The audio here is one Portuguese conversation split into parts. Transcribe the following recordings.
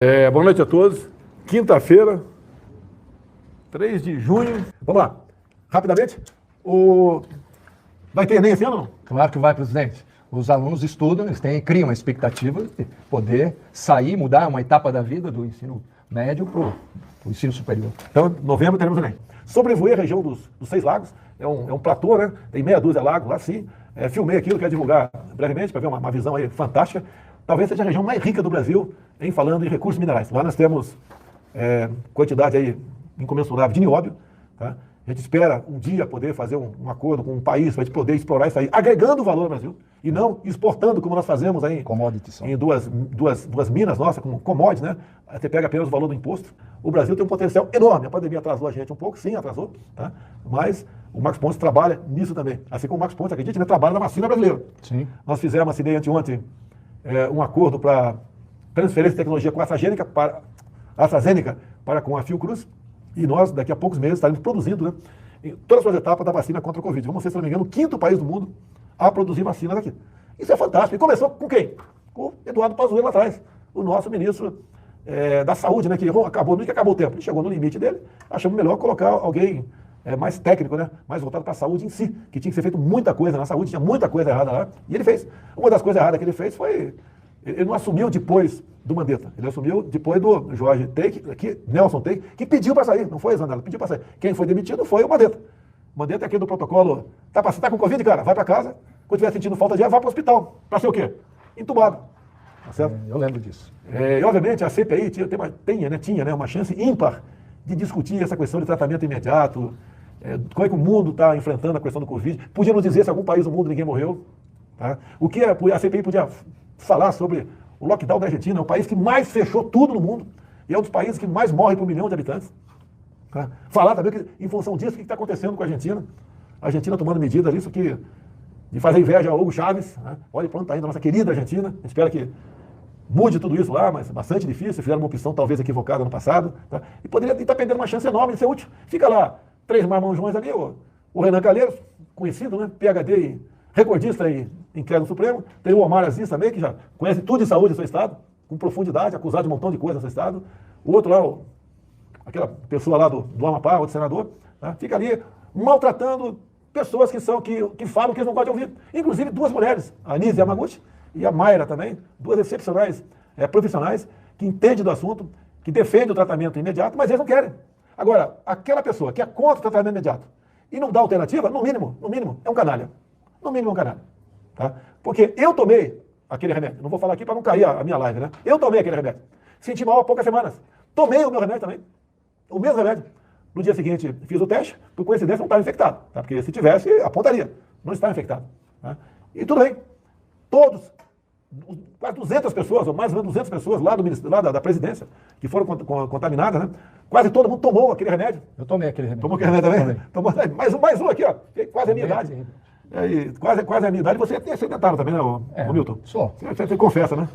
Boa noite a todos. Quinta-feira, 3 de junho. Vamos lá. Rapidamente. Vai ter Enem esse ano ou não? Claro que vai, presidente. Os alunos estudam, criam uma expectativa de poder sair, mudar uma etapa da vida do ensino médio para o ensino superior. Então, em novembro teremos Enem. Sobrevoei a região dos Seis Lagos. É um platô, né? Tem meia dúzia de lagos lá, sim. Filmei aquilo, quero divulgar brevemente para ver uma visão aí fantástica. Talvez seja a região mais rica do Brasil falando em recursos minerais. Lá nós temos quantidade aí incomensurável de nióbio. Tá? A gente espera um dia poder fazer um acordo com um país para a gente poder explorar isso aí, agregando valor ao Brasil e não exportando como nós fazemos aí em duas minas nossas, como commodities, né? Você pega apenas o valor do imposto. O Brasil tem um potencial enorme. A pandemia atrasou a gente um pouco, sim, atrasou, tá? Mas o Marcos Pontes trabalha nisso também. Assim como o Marcos Pontes, acredite, trabalha na vacina brasileira. Sim. Nós fizemos, assinei anteontem, um acordo para transferência de tecnologia com a AstraZeneca para com a Fiocruz, e nós, daqui a poucos meses, estaremos produzindo, né, em todas as suas etapas da vacina contra o Covid. Vamos ser, se não me engano, o quinto país do mundo a produzir vacinas aqui. Isso é fantástico. E começou com quem? Com o Eduardo Pazuello lá atrás, o nosso ministro da Saúde, né, que acabou o tempo. Ele chegou no limite dele, achamos melhor colocar alguém mais técnico, né, mais voltado para a saúde em si, que tinha que ser feito muita coisa na saúde, tinha muita coisa errada lá, e ele fez. Uma das coisas erradas que ele fez foi, ele não assumiu depois do Mandetta, ele assumiu depois do Jorge Teik, Nelson Teik, que pediu para sair, não foi Zanella, pediu para sair. Quem foi demitido foi o Mandetta. O Mandetta é aquele do protocolo, tá com Covid, cara, vai para casa, quando estiver sentindo falta de ar, vai para o hospital. Para ser o quê? Entubado. Tá certo? Eu lembro disso. E obviamente a CPI tinha uma chance ímpar de discutir essa questão de tratamento imediato, como é que o mundo está enfrentando a questão do Covid. Podia nos dizer se algum país do mundo ninguém morreu. Tá? O que a CPI podia falar sobre o lockdown da Argentina, é o país que mais fechou tudo no mundo, e é um dos países que mais morre por 1 milhão de habitantes. Tá? Falar também que, em função disso, o que está acontecendo com a Argentina. A Argentina tomando medidas disso de fazer inveja ao Hugo Chávez. Né? Olha, pronto, tá indo a nossa querida Argentina. A gente espera que mude tudo isso lá, mas bastante difícil. Fizeram uma opção talvez equivocada no passado. Tá? E poderia estar perdendo uma chance enorme de ser útil. Fica lá 3 marmanjões ali, o Renan Calheiros, conhecido, né? PhD, recordista em crédito supremo. Tem o Omar Aziz também, que já conhece tudo de saúde do seu estado, com profundidade, acusado de um montão de coisa no seu estado. O outro lá, aquela pessoa lá do Amapá, outro senador, tá? Fica ali maltratando pessoas que falam que eles não podem ouvir. Inclusive 2 mulheres, a Anísia Yamaguchi e a Mayra também, 2 excepcionais profissionais que entendem do assunto, que defendem o tratamento imediato, mas eles não querem. Agora, aquela pessoa que é contra o tratamento imediato e não dá alternativa, no mínimo, é um canalha. No mínimo é um canalha. Tá? Porque eu tomei aquele remédio. Não vou falar aqui para não cair a minha live, né? Eu tomei aquele remédio. Senti mal há poucas semanas. Tomei o meu remédio também. O mesmo remédio. No dia seguinte, fiz o teste, por coincidência, não estava infectado. Tá? Porque se tivesse, apontaria. Não está infectado. Tá? E tudo bem. Todos, quase 200 pessoas, ou mais ou menos 200 pessoas lá da presidência, que foram contaminadas, né? Quase todo mundo tomou aquele remédio. Eu tomei aquele remédio. Tomou aquele remédio também? Tomou mais um aqui, ó. Quase a minha idade. Quase a minha idade. Você é sedentário também, né, Milton? Sou. Você confessa, né?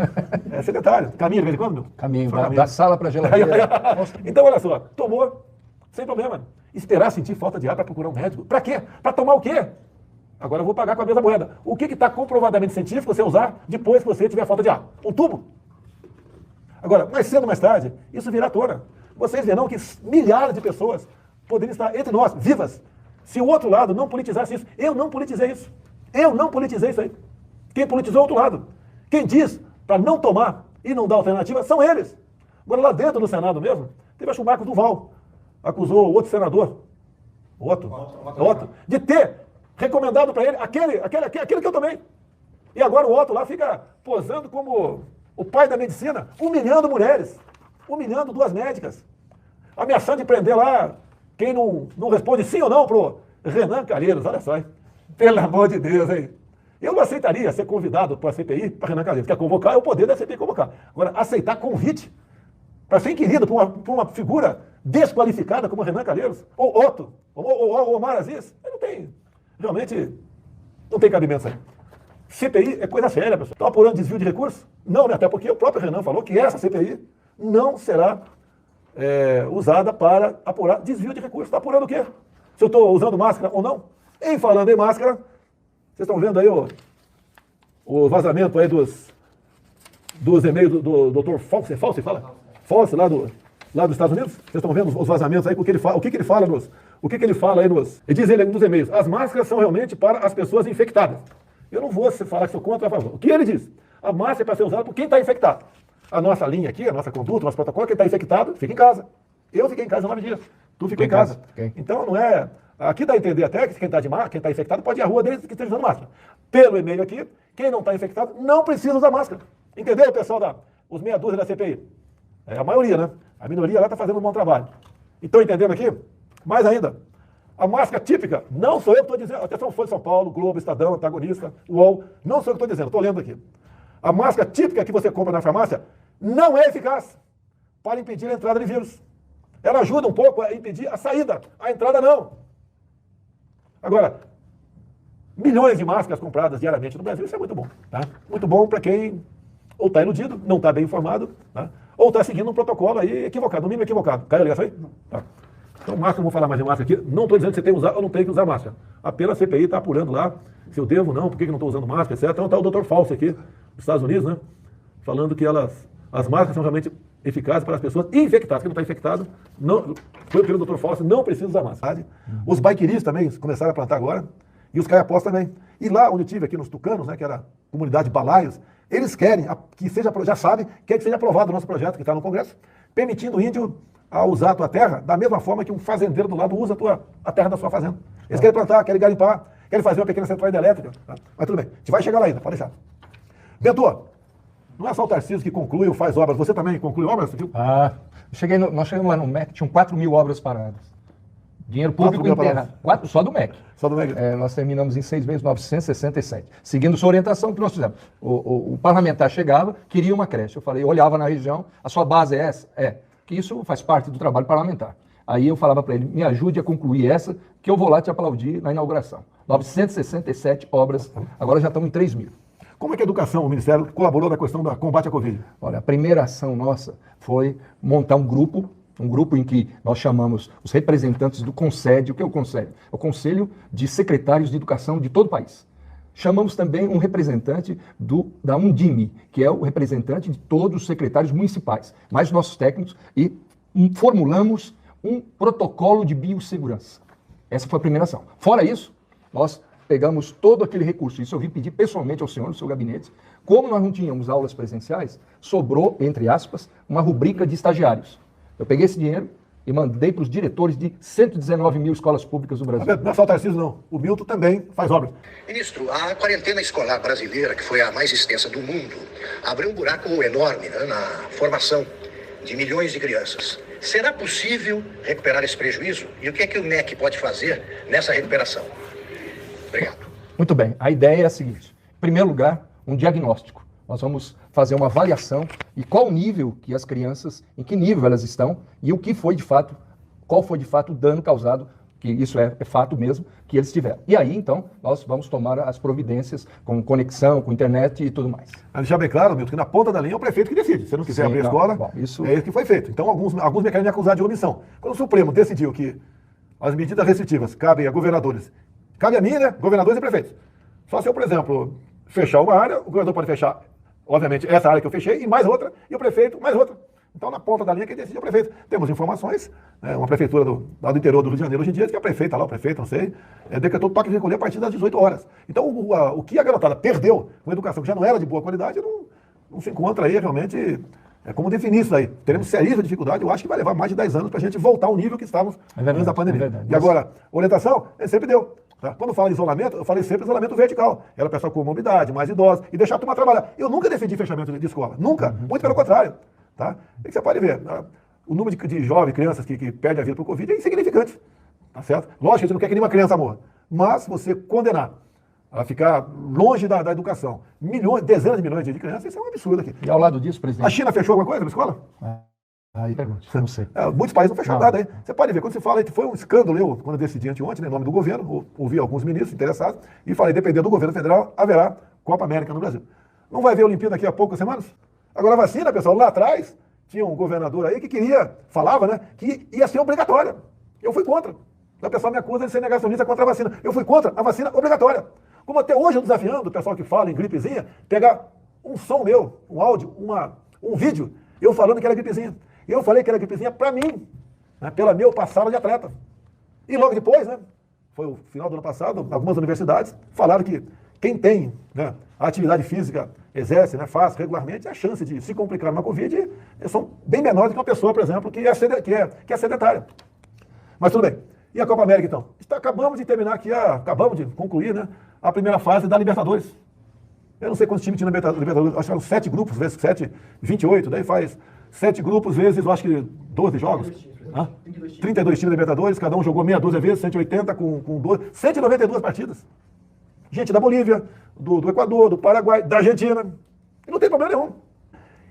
É sedentário. Caminha de vez em quando, Milton? Caminho, da sala para a geladeira. Então, olha só. Tomou, sem problema. Esperar sentir falta de ar para procurar um médico. Para quê? Para tomar o quê? Agora eu vou pagar com a mesma moeda. O que está comprovadamente científico você usar depois que você tiver falta de ar? Um tubo. Agora, mais cedo ou mais tarde, isso virá à tona. Vocês verão que milhares de pessoas poderiam estar entre nós, vivas, se o outro lado não politizasse isso. Eu não politizei isso. Eu não politizei isso aí. Quem politizou é o outro lado. Quem diz para não tomar e não dar alternativa são eles. Agora, lá dentro do Senado mesmo, teve acho o Marco Duval, acusou o outro senador, Otto, de ter recomendado para ele aquele que eu tomei. E agora o Otto lá fica posando como o pai da medicina, humilhando mulheres, humilhando 2 médicas, ameaçando de prender lá quem não responde sim ou não pro Renan Calheiros. Olha só, hein? Pelo amor de Deus, hein? Eu não aceitaria ser convidado para a CPI, para Renan Calheiros. Quer convocar, é o poder da CPI convocar. Agora, aceitar convite para ser inquirido por uma figura desqualificada como Renan Calheiros, ou Otto, ou Omar Aziz, realmente não tem cabimento isso aí. CPI é coisa séria, pessoal. Estão apurando desvio de recursos? Não, né? Até porque o próprio Renan falou que essa CPI não será usada para apurar desvio de recursos. Está apurando o quê? Se eu estou usando máscara ou não? Em falando em máscara, vocês estão vendo aí o vazamento aí dos e-mails do Dr. Fauci, fala? Fauci, lá dos Estados Unidos? Vocês estão vendo os vazamentos aí? O que ele fala, aí nos... Ele diz ele nos e-mails, as máscaras são realmente para as pessoas infectadas. Eu não vou falar que sou contra ou a favor. O que ele diz? A máscara é para ser usada por quem está infectado. A nossa linha aqui, a nossa conduta, o nosso protocolo, quem está infectado, fica em casa. Eu fiquei em casa 9 dias. Tu ficou em casa. Então não é... Aqui dá a entender até que quem está infectado pode ir à rua desde que esteja usando máscara. Pelo e-mail aqui, quem não está infectado não precisa usar máscara. Entenderam, pessoal, os meia dúzia da CPI? É a maioria, né? A minoria lá está fazendo um bom trabalho. Então, entendendo aqui? Mais ainda, a máscara típica, não sou eu que estou dizendo, atenção, Folha de São Paulo, Globo, Estadão, Antagonista, UOL, não sou eu que estou dizendo, estou lendo aqui. A máscara típica que você compra na farmácia não é eficaz para impedir a entrada de vírus. Ela ajuda um pouco a impedir a saída, a entrada não. Agora, milhões de máscaras compradas diariamente no Brasil, isso é muito bom. Tá? Muito bom para quem ou está iludido, não está bem informado, tá? Ou está seguindo um protocolo aí equivocado, no mínimo equivocado. Caiu a ligação aí? Tá. Então, máscara, não vou falar mais de máscara aqui. Não estou dizendo que você tem que usar ou não tem que usar máscara. Apenas a CPI está apurando lá se eu devo ou não, por que não estou usando máscara, etc. Então está o Dr. Fauci aqui, dos Estados Unidos, né? Falando que as máscaras são realmente eficazes para as pessoas infectadas. Quem não está infectado, não, foi pelo Dr. Fauci, não precisa usar máscara. Os baiquiris também começaram a plantar agora, e os caiapós também. E lá onde eu tive, aqui nos Tucanos, né, que era a comunidade Balaios, eles querem que seja, já sabem, quer que seja aprovado o nosso projeto que está no Congresso, permitindo o índio a usar a tua terra da mesma forma que um fazendeiro do lado usa a terra da sua fazenda. Eles querem plantar, querem garimpar, querem fazer uma pequena central hidrelétrica. Tá? Mas tudo bem, a gente vai chegar lá ainda, pode deixar. Bento, não é só o Tarcísio que conclui ou faz obras, você também conclui obras? Viu? Nós chegamos lá no MEC, tinham 4.000 obras paradas. Dinheiro público enterrado. Só do MEC. Só do MEC. Nós terminamos em 6 meses 967. Seguindo sua orientação, o que nós fizemos? O parlamentar chegava, queria uma creche. Eu falei, olhava na região, a sua base é essa? É. Que isso faz parte do trabalho parlamentar. Aí eu falava para ele, me ajude a concluir essa, que eu vou lá te aplaudir na inauguração. 967 obras, agora já estamos em 3.000. Como é que a educação, o Ministério, colaborou na questão do combate à Covid? Olha, a primeira ação nossa foi montar um grupo em que nós chamamos os representantes do CONSED. O que é o CONSED? É o Conselho de Secretários de Educação de todo o país. Chamamos também um representante da Undime, que é o representante de todos os secretários municipais, mais nossos técnicos, e formulamos um protocolo de biossegurança. Essa foi a primeira ação. Fora isso, nós pegamos todo aquele recurso, isso eu vim pedir pessoalmente ao senhor, no seu gabinete. Como nós não tínhamos aulas presenciais, sobrou, entre aspas, uma rubrica de estagiários. Eu peguei esse dinheiro e mandei para os diretores de 119 mil escolas públicas do Brasil. Não é só o Tarcísio, não. O Milton também faz obras. Ministro, a quarentena escolar brasileira, que foi a mais extensa do mundo, abriu um buraco enorme, né, na formação de milhões de crianças. Será possível recuperar esse prejuízo? E o que é que o MEC pode fazer nessa recuperação? Obrigado. Muito bem. A ideia é a seguinte. Em primeiro lugar, um diagnóstico. Nós vamos fazer uma avaliação e qual o nível que as crianças, em que nível elas estão e o que foi de fato, qual foi de fato o dano causado, que isso é fato mesmo, que eles tiveram. E aí, então, nós vamos tomar as providências com conexão, com internet e tudo mais. A deixar bem claro, Milton, que na ponta da linha é o prefeito que decide. Se você não quiser abrir a escola, é isso que foi feito. Então, alguns me querem me acusar de omissão. Quando o Supremo decidiu que as medidas restritivas cabem a governadores, cabe a mim, né, governadores e prefeitos. Só se eu, por exemplo, fechar uma área, o governador pode fechar, obviamente, essa área que eu fechei, e mais outra, e o prefeito, mais outra. Então, na ponta da linha, quem decide é o prefeito. Temos informações, né, uma prefeitura do interior do Rio de Janeiro hoje em dia, que a prefeita lá, o prefeito, não sei, decretou toque de recolher a partir das 18 horas. Então, o que a garotada perdeu com a educação que já não era de boa qualidade, não se encontra aí realmente. Como definir isso aí? Teremos seríssima dificuldade, eu acho que vai levar mais de 10 anos para a gente voltar ao nível que estávamos antes da pandemia. E agora, orientação, sempre deu. Tá? Quando fala de isolamento, eu falei sempre isolamento vertical. Era pessoal com mobilidade, mais idosos, e deixar a turma trabalhar. Eu nunca defendi fechamento de escola, nunca. Muito pelo contrário. Tá? E que você pode ver, o número de jovens, crianças que perdem a vida por Covid é insignificante. Tá certo? Lógico que a gente não quer que nenhuma criança morra, mas você condenar a ficar longe da educação dezenas de milhões de crianças, isso é um absurdo aqui. E ao lado disso, presidente? A China fechou alguma coisa na escola? Aí pergunte, não sei. Muitos países não fecharam nada aí. Você pode ver, quando você fala, foi um escândalo, quando eu decidi anteontem, né, em nome do governo, ouvi alguns ministros interessados, e falei, dependendo do governo federal, haverá Copa América no Brasil. Não vai ver a Olimpíada daqui a poucas semanas? Agora a vacina, pessoal, lá atrás, tinha um governador aí que falava, né, que ia ser obrigatória. Eu fui contra. O pessoal me acusa de ser negacionista contra a vacina. Eu fui contra a vacina obrigatória. Como até hoje eu desafiando o pessoal que fala em gripezinha, pegar um som meu, um áudio, um vídeo, eu falando que era gripezinha. Eu falei que era gripezinha para mim, né, pela meu passado de atleta. E logo depois, né, foi o final do ano passado, algumas universidades falaram que quem tem, né, a atividade física, exerce, né, faz regularmente, a chance de se complicar numa Covid são bem menores do que uma pessoa, por exemplo, que é sedentária. Mas tudo bem. E a Copa América, então? Acabamos de terminar aqui, acabamos de concluir, né, a primeira fase da Libertadores. Eu não sei quantos times tinha na Libertadores, acho que eram 7 grupos, vezes 7, 28, daí faz 7 grupos vezes, eu acho que 12 jogos. 32 times da Libertadores, cada um jogou meia dúzia vezes, 180 com 12, 192 partidas. Gente da Bolívia, do Equador, do Paraguai, da Argentina. E não tem problema nenhum.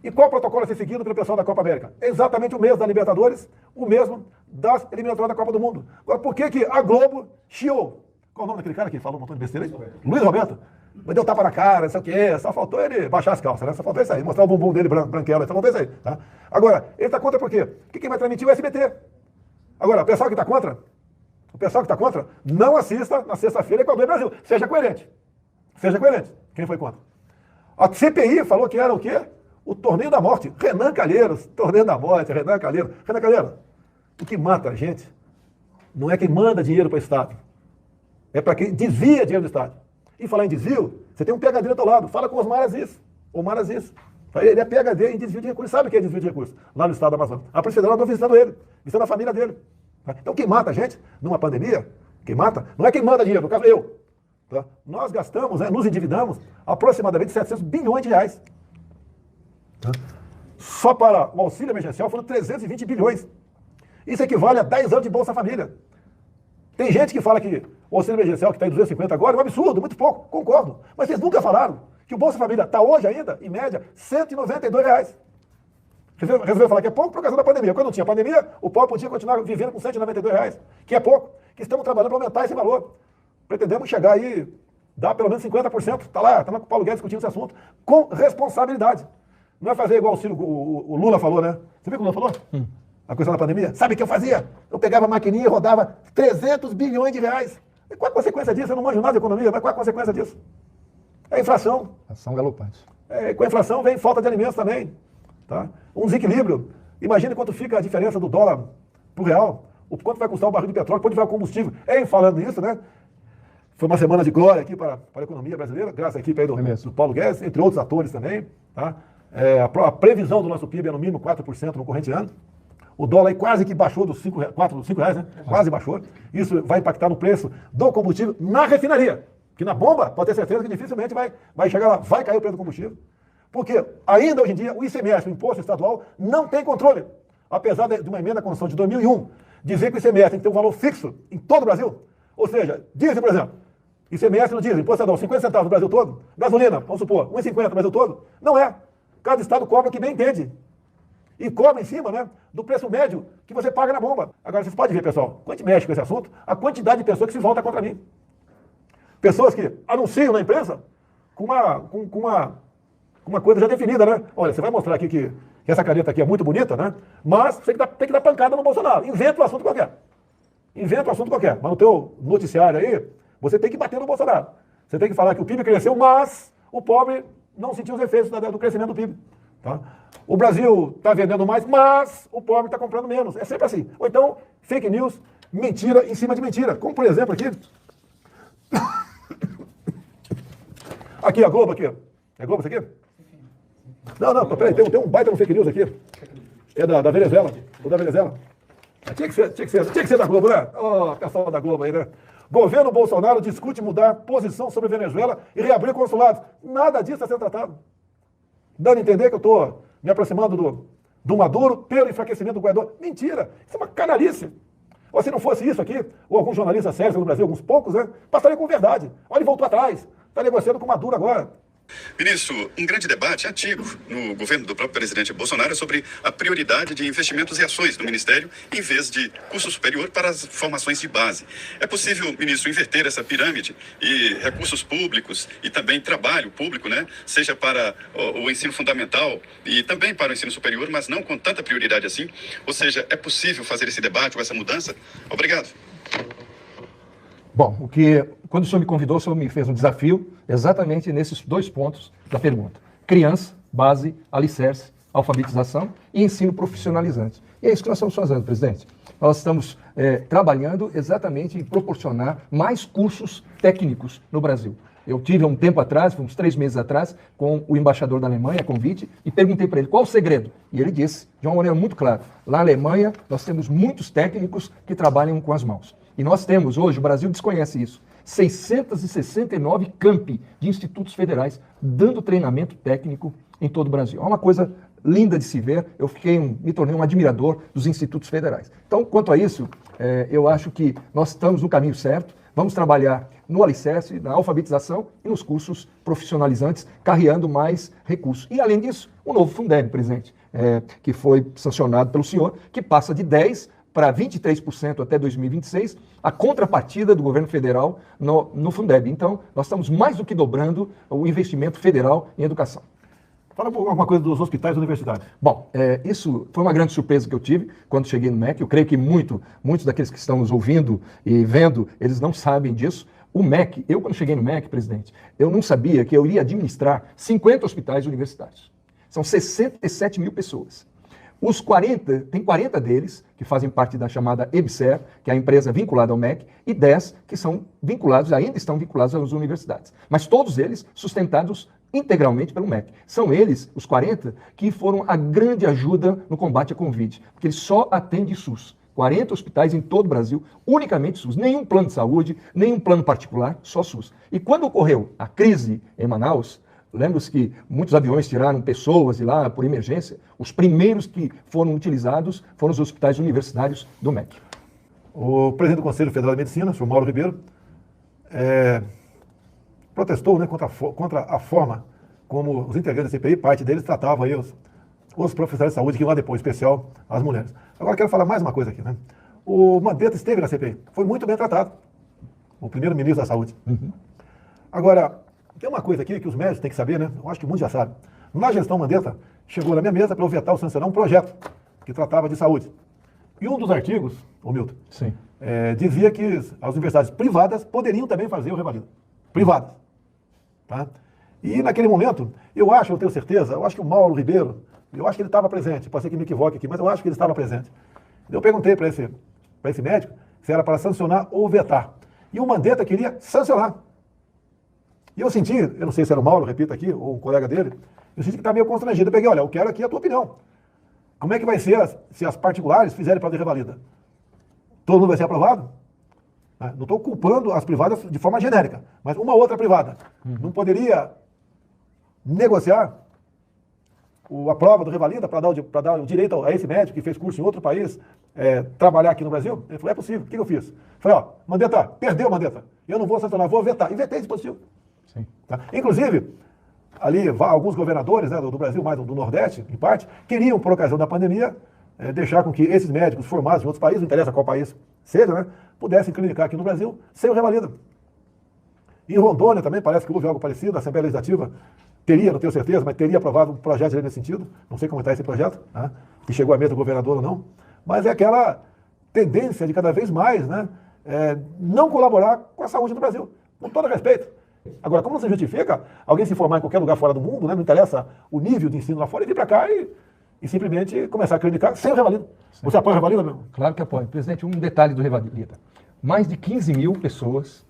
E qual o protocolo a ser seguido pelo pessoal da Copa América? É exatamente o mesmo da Libertadores, o mesmo das eliminatórias da Copa do Mundo. Agora, por que a Globo chiou? Qual o nome daquele cara que falou um montão de besteira aí? Luiz Roberto. Mas deu tapa na cara, não sei o quê. Só faltou ele baixar as calças, né? Só faltou isso aí. Mostrar o bumbum dele branquelo. Só faltou isso aí. Tá? Agora, ele está contra por quê? Porque quem vai transmitir é o SBT. Agora, o pessoal que está contra, não assista na sexta-feira Equador e Brasil. Seja coerente. Seja coerente. Quem foi contra? A CPI falou que era o quê? O torneio da morte. Renan Calheiros, torneio da morte, Renan Calheiros. Renan Calheiros, o que mata a gente não é quem manda dinheiro para o Estado. É para quem desvia dinheiro do Estado. E falar em desvio, você tem um PhD do teu lado. Fala com o Osmar Aziz. Omar Aziz. Ele é PhD em desvio de recursos. Sabe o que é desvio de recursos? Lá no estado do Amazonas. A Polícia Federal andou visitando ele. Visitando a família dele. Tá? Então quem mata a gente numa pandemia, quem mata, não é quem manda dinheiro. No caso, eu. Tá? Nós gastamos, né, nos endividamos aproximadamente 700 bilhões de reais. Tá? Só para o auxílio emergencial foram 320 bilhões. Isso equivale a 10 anos de Bolsa Família. Tem gente que fala que o auxílio emergencial que está em 250 agora é um absurdo, muito pouco, concordo. Mas vocês nunca falaram que o Bolsa Família está hoje ainda, em média, R$ 192 reais. Resolveu falar que é pouco por causa da pandemia. Quando não tinha pandemia, o pobre podia continuar vivendo com R$ 192 reais, que é pouco, que estamos trabalhando para aumentar esse valor. Pretendemos chegar aí, dar pelo menos 50%. Está lá com o Paulo Guedes discutindo esse assunto, com responsabilidade. Não é fazer igual o Lula falou, né? Você viu o que o Lula falou? A questão da pandemia? Sabe o que eu fazia? Eu pegava a maquininha e rodava 300 bilhões de reais. E qual a consequência disso? Eu não manjo nada de economia, mas qual a consequência disso? É a inflação. Inflação galopante. Com a inflação vem falta de alimentos também. Tá? Um desequilíbrio. Imagine quanto fica a diferença do dólar pro real. Quanto vai custar o barril de petróleo, quanto vai o combustível. Falando nisso, né? Foi uma semana de glória aqui para a economia brasileira, graças à equipe aí do Paulo Guedes, entre outros atores também. Tá? A previsão do nosso PIB é no mínimo 4% no corrente ano. O dólar aí quase que baixou dos 5 reais, né? Quase baixou. Isso vai impactar no preço do combustível na refinaria. Que na bomba, pode ter certeza que dificilmente vai chegar lá, vai cair o preço do combustível. Porque ainda hoje em dia o ICMS, o Imposto Estadual, não tem controle. Apesar de uma emenda à Constituição de 2001 dizer que o ICMS tem que ter um valor fixo em todo o Brasil. Ou seja, diesel, por exemplo, ICMS no diesel, Imposto Estadual, 50 centavos no Brasil todo. Gasolina, vamos supor, 1,50 no Brasil todo. Não é. Cada estado cobra o que bem entende. E cobra em cima, né, do preço médio que você paga na bomba. Agora, vocês podem ver, pessoal, quando a gente mexe com esse assunto, a quantidade de pessoas que se volta contra mim. Pessoas que anunciam na imprensa com uma coisa já definida, né? Olha, você vai mostrar aqui que essa caneta aqui é muito bonita, né? Mas você tem que dar pancada no Bolsonaro. Inventa um assunto qualquer. Mas no teu noticiário aí, você tem que bater no Bolsonaro. Você tem que falar que o PIB cresceu, mas o pobre não sentiu os efeitos do crescimento do PIB. Tá? O Brasil está vendendo mais, mas o pobre está comprando menos. É sempre assim. Ou então, fake news, mentira em cima de mentira. Como, por exemplo, aqui. Aqui, a Globo aqui. É Globo isso aqui? Não, peraí, tem um baita no fake news aqui. É da Venezuela. Ou da Venezuela. Tinha que ser da Globo, né? Ó, pessoal da Globo aí, né? Governo Bolsonaro discute mudar posição sobre Venezuela e reabrir consulados. Nada disso está sendo tratado. Dando a entender que eu estou me aproximando do Maduro pelo enfraquecimento do Guaidó. Mentira! Isso é uma canalice. Ou se não fosse isso aqui, ou alguns jornalistas sérios no Brasil, alguns poucos, né? Passaria com verdade. Olha, ele voltou atrás. Está negociando com o Maduro agora. Ministro, um grande debate antigo no governo do próprio presidente Bolsonaro sobre a prioridade de investimentos e ações do Ministério em vez de curso superior para as formações de base. É possível, ministro, inverter essa pirâmide e recursos públicos e também trabalho público, né? Seja para o ensino fundamental e também para o ensino superior, mas não com tanta prioridade assim? Ou seja, é possível fazer esse debate ou essa mudança? Obrigado. Bom, quando o senhor me convidou, o senhor me fez um desafio exatamente nesses 2 pontos da pergunta. Criança, base, alicerce alfabetização e ensino profissionalizante. E é isso que nós estamos fazendo, presidente. Nós estamos trabalhando exatamente em proporcionar mais cursos técnicos no Brasil. Eu tive há um tempo atrás, uns 3 meses atrás, com o embaixador da Alemanha, a convite, e perguntei para ele qual o segredo. E ele disse, de uma maneira muito clara, lá na Alemanha nós temos muitos técnicos que trabalham com as mãos. E nós temos hoje, o Brasil desconhece isso, 669 campi de institutos federais dando treinamento técnico em todo o Brasil. É uma coisa linda de se ver, me tornei um admirador dos institutos federais. Então, quanto a isso, eu acho que nós estamos no caminho certo, vamos trabalhar no alicerce, na alfabetização e nos cursos profissionalizantes, carreando mais recursos. E, além disso, o novo Fundeb, presidente, que foi sancionado pelo senhor, que passa de 10% para 23% até 2026, a contrapartida do governo federal no Fundeb. Então, nós estamos mais do que dobrando o investimento federal em educação. Fala alguma coisa dos hospitais e universidades. Bom, isso foi uma grande surpresa que eu tive quando cheguei no MEC. Eu creio que muitos daqueles que estão nos ouvindo e vendo, eles não sabem disso. O MEC, eu quando cheguei no MEC, presidente, eu não sabia que eu iria administrar 50 hospitais universitários. São 67 mil pessoas. Tem 40 deles que fazem parte da chamada EBSER, que é a empresa vinculada ao MEC, e 10 que são vinculados, ainda estão vinculados às universidades. Mas todos eles sustentados integralmente pelo MEC. São eles, os 40, que foram a grande ajuda no combate à Covid, porque eles só atendem SUS. 40 hospitais em todo o Brasil, unicamente SUS. Nenhum plano de saúde, nenhum plano particular, só SUS. E quando ocorreu a crise em Manaus, lembra-se que muitos aviões tiraram pessoas de lá por emergência, os primeiros que foram utilizados foram os hospitais universitários do MEC. O presidente do Conselho Federal de Medicina, o senhor Mauro Ribeiro, protestou, né, contra a forma como os integrantes da CPI, parte deles, tratavam aí os profissionais de saúde que iam lá depois, especial as mulheres. Agora quero falar mais uma coisa aqui, né? O Mandetta esteve na CPI, foi muito bem tratado, o primeiro-ministro da Saúde. Uhum. Agora, tem uma coisa aqui que os médicos têm que saber, né? Eu acho que muitos já sabem. Na gestão Mandetta, chegou na minha mesa para eu vetar ou sancionar um projeto que tratava de saúde. E um dos artigos, Milton, Sim. Dizia que as universidades privadas poderiam também fazer o revalida. Privadas. Tá? E naquele momento, eu tenho certeza, eu acho que o Mauro Ribeiro, eu acho que ele estava presente, pode ser que me equivoque aqui, mas eu acho que ele estava presente. Eu perguntei para esse médico se era para sancionar ou vetar. E o Mandetta queria sancionar. E eu senti, eu não sei se era o Mauro, repito aqui, ou um colega dele, eu senti que estava meio constrangido. Eu peguei, olha, eu quero aqui a tua opinião. Como é que vai ser se as particulares fizerem para de revalida? Todo mundo vai ser aprovado? Não estou culpando as privadas de forma genérica, mas uma outra privada não poderia negociar a prova do revalida para dar o direito a esse médico que fez curso em outro país trabalhar aqui no Brasil? Ele falou, é possível. O que eu fiz? Falei, Mandetta, perdeu, Mandetta. Eu não vou sancionar, vou vetar. E vetei esse positivo. Sim. Tá? Inclusive, ali alguns governadores, né, do Brasil, mais do Nordeste, em parte, queriam, por ocasião da pandemia, deixar com que esses médicos formados em outros países, não interessa qual país seja, né, pudessem clinicar aqui no Brasil sem o revalida. Em Rondônia também parece que houve algo parecido, a Assembleia Legislativa teria, não tenho certeza, mas teria aprovado um projeto de lei nesse sentido, não sei como está esse projeto, né, que chegou à mesa do governador ou não, mas é aquela tendência de cada vez mais, né, não colaborar com a saúde do Brasil, com todo respeito. Agora, como não se justifica alguém se formar em qualquer lugar fora do mundo, né, não interessa o nível de ensino lá fora, e vir para cá e simplesmente começar a clinicar sem o revalida. Sim. Você apoia o revalida, meu? Claro que apoio. Presidente, um detalhe do revalida. Mais de 15 mil pessoas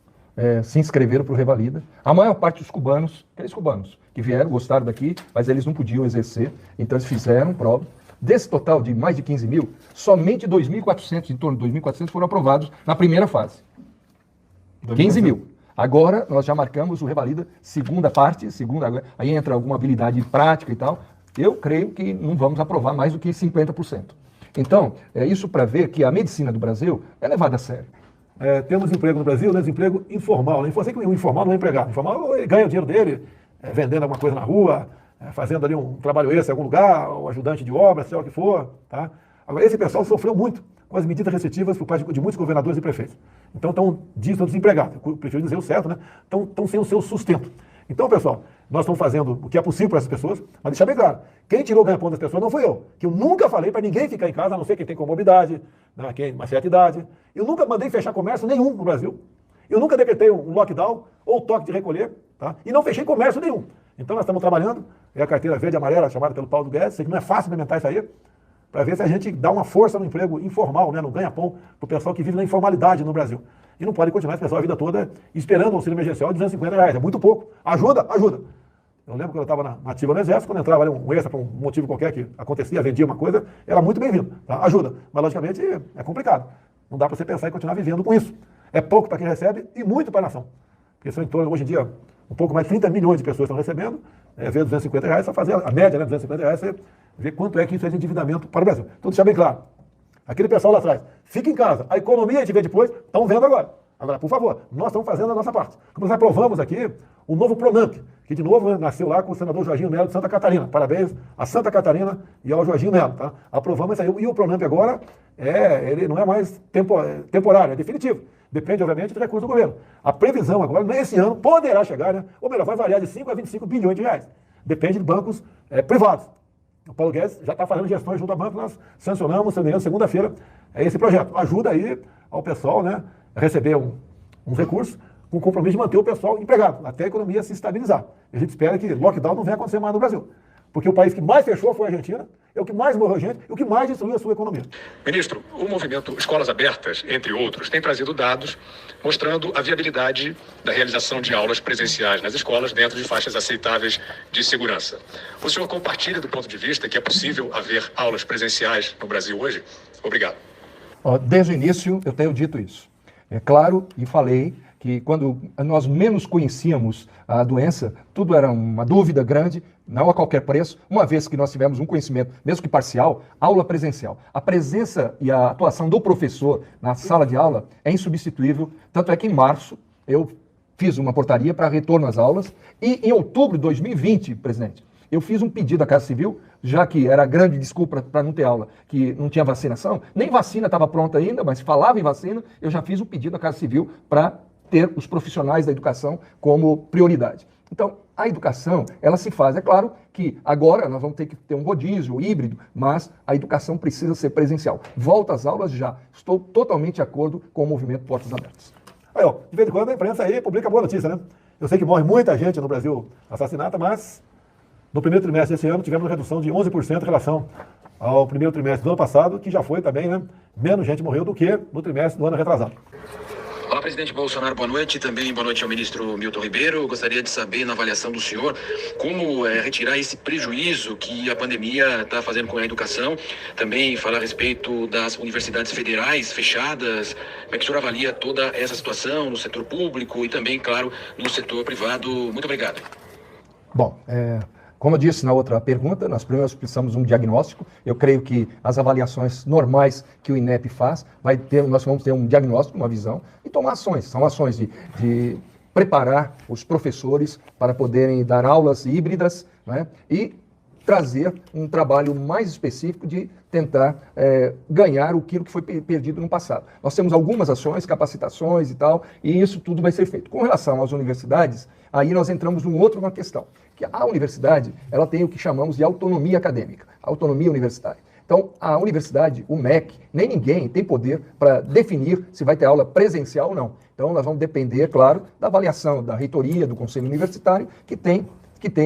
se inscreveram para o revalida. A maior parte dos cubanos, aqueles cubanos que vieram, gostaram daqui, mas eles não podiam exercer, então eles fizeram prova. Desse total de mais de 15 mil, somente 2.400, em torno de 2.400 foram aprovados na primeira fase. 15 mil. Agora, nós já marcamos o revalida, segunda parte, aí entra alguma habilidade prática e tal. Eu creio que não vamos aprovar mais do que 50%. Então, é isso para ver que a medicina do Brasil é levada a sério. Temos emprego no Brasil, né, desemprego informal. Eu sei que o informal não é empregado. O informal ele ganha o dinheiro dele, vendendo alguma coisa na rua, fazendo ali um trabalho extra em algum lugar, ou ajudante de obra, seja o que for. Tá? Agora, esse pessoal sofreu muito com as medidas restritivas por parte de muitos governadores e prefeitos. Então, estão desempregados. Eu prefiro dizer o certo, né? Estão sem o seu sustento. Então, pessoal, nós estamos fazendo o que é possível para essas pessoas, mas deixar bem claro, quem tirou o ganha-pão das pessoas não fui eu, que eu nunca falei para ninguém ficar em casa, a não ser quem tem comorbidade, né, quem tem uma certa idade. Eu nunca mandei fechar comércio nenhum no Brasil. Eu nunca decretei um lockdown ou toque de recolher, tá? E não fechei comércio nenhum. Então nós estamos trabalhando, é a carteira verde e amarela chamada pelo Paulo Guedes, sei que não é fácil implementar isso aí, para ver se a gente dá uma força no emprego informal, né, no ganha-pão, para o pessoal que vive na informalidade no Brasil. E não pode continuar esse pessoal a vida toda esperando o auxílio emergencial de R$250, é muito pouco. Ajuda, ajuda. Eu lembro quando eu estava na ativa no Exército, quando entrava ali um extra por um motivo qualquer que acontecia, vendia uma coisa, era muito bem-vindo, tá? Ajuda. Mas, logicamente, é complicado. Não dá para você pensar em continuar vivendo com isso. É pouco para quem recebe e muito para a nação. Porque são em torno, hoje em dia, um pouco mais de 30 milhões de pessoas estão recebendo, ver R$250, só fazer a média, né, R$250, você vê quanto é que isso é de endividamento para o Brasil. Então, deixar bem claro. Aquele pessoal lá atrás, fica em casa. A economia a gente vê depois, estão vendo agora. Agora, por favor, nós estamos fazendo a nossa parte. Como nós aprovamos aqui o novo Pronamp, que de novo nasceu lá com o senador Jorginho Melo de Santa Catarina. Parabéns a Santa Catarina e ao Jorginho Melo. Tá? Aprovamos isso aí. E o Pronamp agora, ele não é mais temporário, é definitivo. Depende, obviamente, do recurso do governo. A previsão agora, nesse ano, poderá chegar, né? Ou melhor, vai variar de 5 a 25 bilhões de reais. Depende de bancos privados. O Paulo Guedes já está fazendo gestões junto ao banco, nós sancionamos, segunda-feira, esse projeto. Ajuda aí ao pessoal, né, a receber uns recursos com o compromisso de manter o pessoal empregado, até a economia se estabilizar. E a gente espera que lockdown não venha acontecer mais no Brasil. Porque o país que mais fechou foi a Argentina, é o que mais morreu gente e o que mais destruiu a sua economia. Ministro, o movimento Escolas Abertas, entre outros, tem trazido dados mostrando a viabilidade da realização de aulas presenciais nas escolas dentro de faixas aceitáveis de segurança. O senhor compartilha do ponto de vista que é possível haver aulas presenciais no Brasil hoje? Obrigado. Desde o início eu tenho dito isso. É claro, e falei, que quando nós menos conhecíamos a doença, tudo era uma dúvida grande, não a qualquer preço, uma vez que nós tivemos um conhecimento, mesmo que parcial, aula presencial. A presença e a atuação do professor na sala de aula é insubstituível, tanto é que em março eu fiz uma portaria para retorno às aulas e em outubro de 2020, presidente, eu fiz um pedido à Casa Civil, já que era grande desculpa para não ter aula, que não tinha vacinação, nem vacina estava pronta ainda, mas falava em vacina, eu já fiz um pedido à Casa Civil para ter os profissionais da educação como prioridade. Então, a educação, ela se faz. É claro que agora nós vamos ter que ter um rodízio híbrido, mas a educação precisa ser presencial. Volta às aulas já. Estou totalmente de acordo com o movimento Portas Abertas. Aí, ó, de vez em quando a imprensa aí publica boa notícia, né? Eu sei que morre muita gente no Brasil assassinada, mas no primeiro trimestre desse ano tivemos uma redução de 11% em relação ao primeiro trimestre do ano passado, que já foi também, né? Menos gente morreu do que no trimestre do ano retrasado. Olá, presidente Bolsonaro, boa noite. Também boa noite ao ministro Milton Ribeiro. Eu gostaria de saber, na avaliação do senhor, como retirar esse prejuízo que a pandemia está fazendo com a educação. Também falar a respeito das universidades federais fechadas. Como é que o senhor avalia toda essa situação no setor público e também, claro, no setor privado? Muito obrigado. Bom, como eu disse na outra pergunta, nós primeiro precisamos de um diagnóstico. Eu creio que as avaliações normais que o INEP faz, nós vamos ter um diagnóstico, uma visão e tomar ações. São ações de preparar os professores para poderem dar aulas híbridas, né, e trazer um trabalho mais específico de tentar ganhar aquilo que foi perdido no passado. Nós temos algumas ações, capacitações e tal, e isso tudo vai ser feito. Com relação às universidades, aí nós entramos numa outra questão, que a universidade, ela tem o que chamamos de autonomia acadêmica, autonomia universitária. Então, a universidade, o MEC, nem ninguém tem poder para definir se vai ter aula presencial ou não. Então, nós vamos depender, claro, da avaliação da reitoria, do conselho universitário, que tem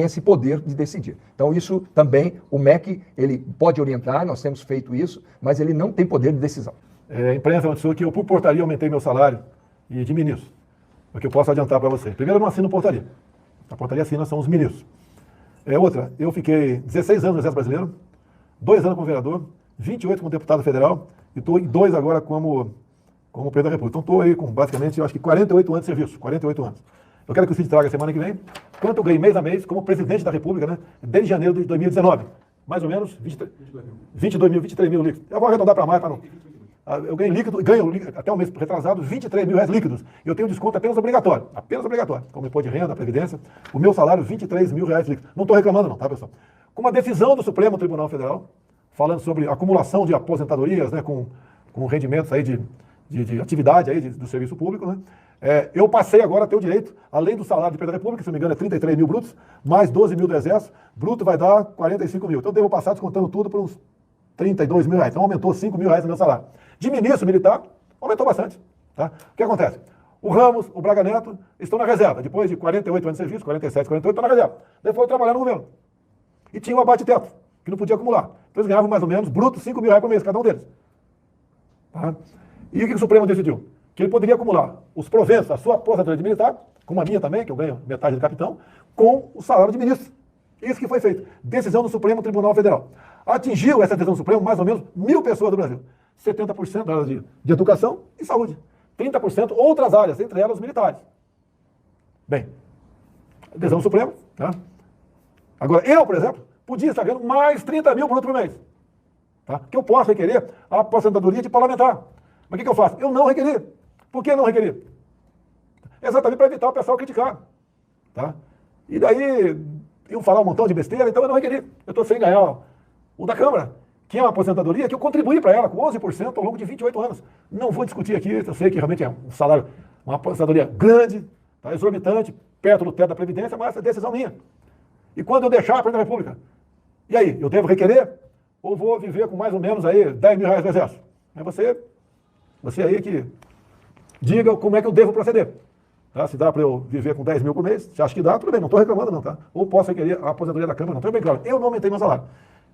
esse poder de decidir. Então, isso também, o MEC, ele pode orientar, nós temos feito isso, mas ele não tem poder de decisão. A imprensa noticiou que eu, por portaria, aumentei meu salário e de ministro. O que eu posso adiantar para você. Primeiro, eu não assino portaria. A portaria assina são os ministros. Outra, eu fiquei 16 anos no Exército Brasileiro, 2 anos como vereador, 28 como deputado federal e estou em 2 agora como presidente da República. Então estou aí com, basicamente, eu acho que 48 anos de serviço, 48 anos. Eu quero que o Cid traga semana que vem quanto eu ganhei mês a mês como presidente da República, né, desde janeiro de 2019. Mais ou menos 23 mil líquidos. Eu vou arredondar para mais, para não. Eu ganho até o mês retrasado, 23 mil reais líquidos. E eu tenho desconto apenas obrigatório, como imposto de renda, previdência. O meu salário, 23 mil reais líquidos. Não estou reclamando não, tá, pessoal? Com uma decisão do Supremo Tribunal Federal, falando sobre acumulação de aposentadorias, né, com rendimentos aí de atividade aí do serviço público, né? Eu passei agora a ter o direito, além do salário de presidente da República, que se não me engano é 33 mil brutos, mais 12 mil do Exército, bruto vai dar 45 mil. Então eu devo passar descontando tudo por uns 32 mil reais. Então aumentou 5 mil reais no meu salário. De ministro militar, aumentou bastante. Tá? O que acontece? O Ramos, o Braga Neto, estão na reserva. Depois de 48 anos de serviço, 47, 48, estão na reserva. Daí foram trabalhar no governo. E tinha um abate-teto, que não podia acumular. Então eles ganhavam mais ou menos, bruto, R$5.000 por mês, cada um deles. Tá? E o que o Supremo decidiu? Que ele poderia acumular os proventos da sua aposentadoria de militar, como a minha também, que eu ganho metade de capitão, com o salário de ministro. Isso que foi feito. Decisão do Supremo Tribunal Federal. Atingiu essa decisão do Supremo mais ou menos 1.000 pessoas do Brasil. 70% da área de educação e saúde. 30% outras áreas, entre elas os militares. Bem, decisão do Supremo. Tá? Agora, eu, por exemplo, podia estar ganhando mais 30 mil bruto por mês. Tá? Que eu posso requerer a aposentadoria de parlamentar. Mas o que eu faço? Eu não requeri. Por que não requeri? Exatamente para evitar o pessoal criticar. Tá? E daí, iam falar um montão de besteira, então eu não requeri. Eu estou sem ganhar o da Câmara, que é uma aposentadoria que eu contribuí para ela com 11% ao longo de 28 anos. Não vou discutir aqui, eu sei que realmente é um salário, uma aposentadoria grande, tá, exorbitante, perto do teto da Previdência, mas essa é decisão minha. E quando eu deixar a Presidência da República, e aí, eu devo requerer? Ou vou viver com mais ou menos aí R$10.000 do Exército? É você aí que diga como é que eu devo proceder. Tá? Se dá para eu viver com 10 mil por mês, se acha que dá, tudo bem, não estou reclamando não, tá? Ou posso requerer a aposentadoria da Câmara, não, estou bem claro. Eu não aumentei meu salário.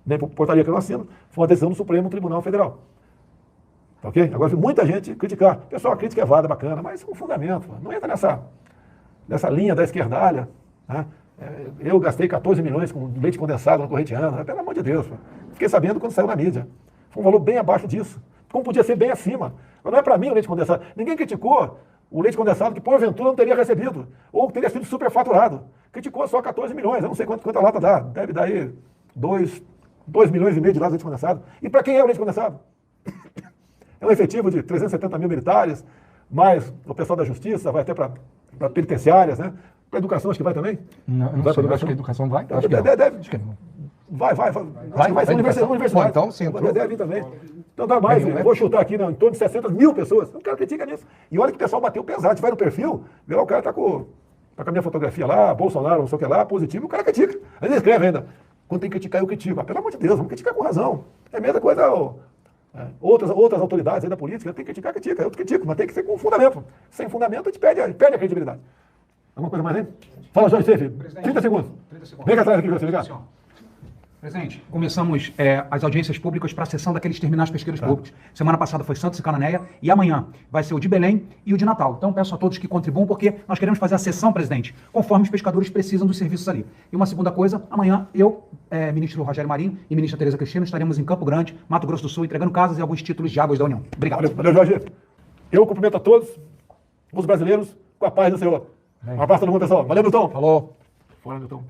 Nem por portaria que eu não assino, foi uma decisão do Supremo Tribunal Federal. Tá ok? Agora, vi muita gente criticar. Pessoal, a crítica é válida, bacana, mas com fundamento. Não entra nessa linha da esquerdalha. Né? Eu gastei 14 milhões com leite condensado no corretiano. Pelo amor de Deus. Fiquei sabendo quando saiu na mídia. Foi um valor bem abaixo disso. Como podia ser bem acima. Mas não é para mim o leite condensado. Ninguém criticou o leite condensado que, porventura, não teria recebido. Ou teria sido superfaturado. Criticou só 14 milhões. Eu não sei quanta lata dá. Deve dar aí 2,5 milhões de latas de leite condensado. E para quem é o leite condensado? É um efetivo de 370 mil militares, mais o pessoal da Justiça, vai até para penitenciárias, né? Para a educação acho que vai também? Não sei, acho que a educação vai. Acho que não. Vai ser universidade. Bom, então, sim, deve vir também. Então dá mais, eu vou chutar aqui, não, em torno de 600 mil pessoas. Não quero criticar nisso. E olha que o pessoal bateu pesado. A gente vai no perfil, vê lá o cara tá com a minha fotografia lá, Bolsonaro, não sei o que lá, positivo, o cara critica. Aí ele escreve ainda. Quando tem que criticar, eu critico. Pelo amor de Deus, vamos criticar com razão. É a mesma coisa, outras autoridades aí da política, tem que criticar, critica. Eu critico, mas tem que ser com fundamento. Sem fundamento, a gente perde a credibilidade. Alguma coisa mais aí? Fala, Jorge Seif. 30 segundos. Vem cá atrás aqui, você, ligar. Presidente, começamos as audiências públicas para a sessão daqueles terminais pesqueiros públicos. Semana passada foi Santos e Cananéia e amanhã vai ser o de Belém e o de Natal. Então peço a todos que contribuam porque nós queremos fazer a sessão, presidente, conforme os pescadores precisam dos serviços ali. E uma segunda coisa, amanhã eu, ministro Rogério Marinho e ministra Tereza Cristina estaremos em Campo Grande, Mato Grosso do Sul, entregando casas e alguns títulos de águas da União. Obrigado. Valeu, Jorge. Eu cumprimento a todos os brasileiros com a paz do Senhor. Um abraço a todo mundo, pessoal. Valeu, Milton. Falou. Fora, Milton.